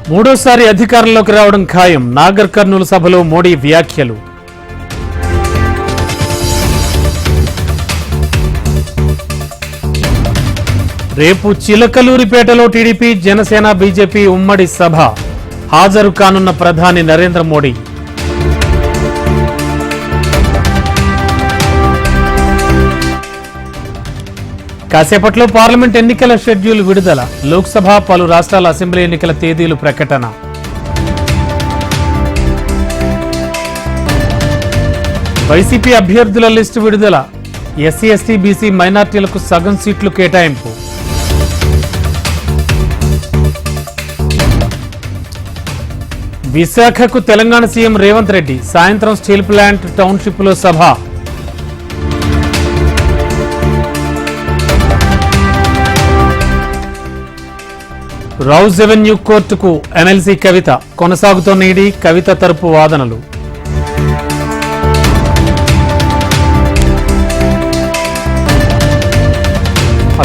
మూడోసారి అధికారంలోకి రావడం ఖాయం. నాగర్ కర్నూలు సభలో మోడీ వ్యాఖ్యలు. రేపు చిలకలూరిపేటలో టీడీపీ, జనసేన, బీజేపీ ఉమ్మడి సభ. హాజరు కానున్న ప్రధాని నరేంద్ర మోడీ. కాసేపట్లో పార్లమెంట్ ఎన్నికల షెడ్యూల్ విడుదల. లోక్సభ, పలు రాష్ట్రాల అసెంబ్లీ ఎన్నికల తేదీలు ప్రకటన. వైసీపీ అభ్యర్థుల లిస్టు విడుదల. ఎస్సీ, ఎస్టీ, బీసీ, మైనార్టీలకు సగం సీట్లు కేటాయింపు. విశాఖకు తెలంగాణ సీఎం రేవంత్ రెడ్డి. సాయంత్రం స్టీల్ ప్లాంట్ టౌన్షిప్లో సభ. రౌజ్ ఎవెన్యూ కోర్టుకు ఎమ్మెల్సీ కవిత. కొనసాగుతోన్న ఈడీ, కవిత తరపు వాదనలు.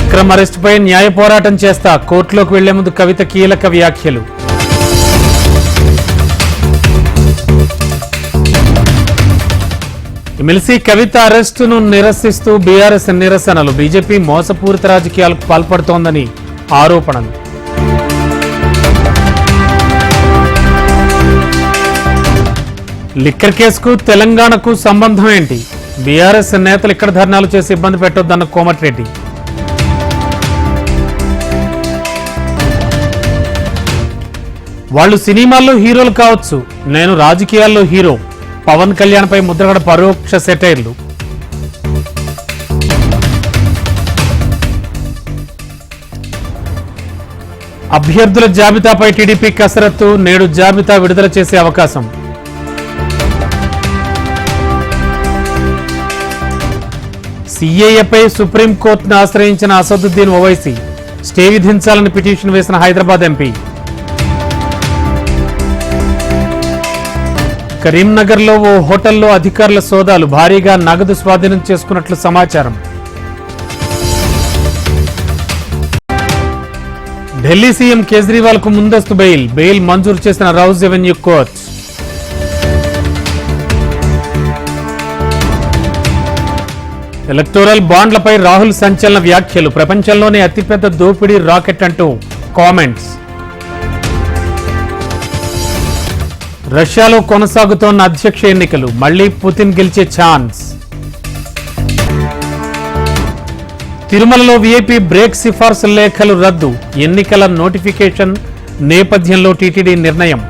అక్రమ్ అరెస్టుపై న్యాయ పోరాటం చేస్తా. కోర్టులోకి వెళ్లే ముందు కవిత కీలక వ్యాఖ్యలు. ఎమ్మెల్సీ కవిత అరెస్టును నిరసిస్తూ బీఆర్ఎస్ నిరసనలు. బీజేపీ మోసపూరిత రాజకీయాలకు పాల్పడుతోందని ఆరోపణలు. లిక్కర్ కేసుకు తెలంగాణకు సంబంధం ఏంటి? బీఆర్ఎస్ నేతలు ఇక్కడ ధర్నాలు చేసి ఇబ్బంది పెట్టొద్దన్న కోమటిరెడ్డి. వాళ్ళు సినిమాల్లో హీరోలు కావచ్చు, నేను రాజకీయాల్లో హీరో. పవన్ కళ్యాణ్ పై ముద్రగడ పరోక్ష సెటైర్లు. అభ్యర్థుల జాబితాపై టీడీపీ కసరత్తు. నేడు జాబితా విడుదల చేసే అవకాశం. సీఏఏపై సుప్రీంకోర్టును ఆశ్రయించిన అసదుద్దీన్ ఓవైసీ. స్టే విధించాలని పిటిషన్ వేసిన హైదరాబాద్ ఎంపీ. కరీంనగర్లో ఓ హోటల్లో అధికారుల సోదాలు. భారీగా నగదు స్వాధీనం చేసుకున్నట్లు సమాచారం. ఢిల్లీ సీఎం కేజ్రీవాల్ కు ముందస్తు బెయిల్. బెయిల్ మంజూరు చేసిన రౌజ్ ఎవెన్యూ కోర్టు. ఎలక్టోరల్ బాండ్లపై రాహుల్ సంచలన వ్యాఖ్యలు. ప్రపంచంలోనే అతిపెద్ద దోపిడీ రాకెట్ అంటూ కామెంట్స్. రష్యాలో కొనసాగుతోన్న అధ్యక్ష ఎన్నికలు. మళ్లీ పుతిన్ గెలిచే ఛాన్స్. తిరుమలలో వీఐపీ బ్రేక్ సిఫార్సు లేఖలు రద్దు. ఎన్నికల నోటిఫికేషన్ నేపథ్యంలో టీటీడీ నిర్ణయం.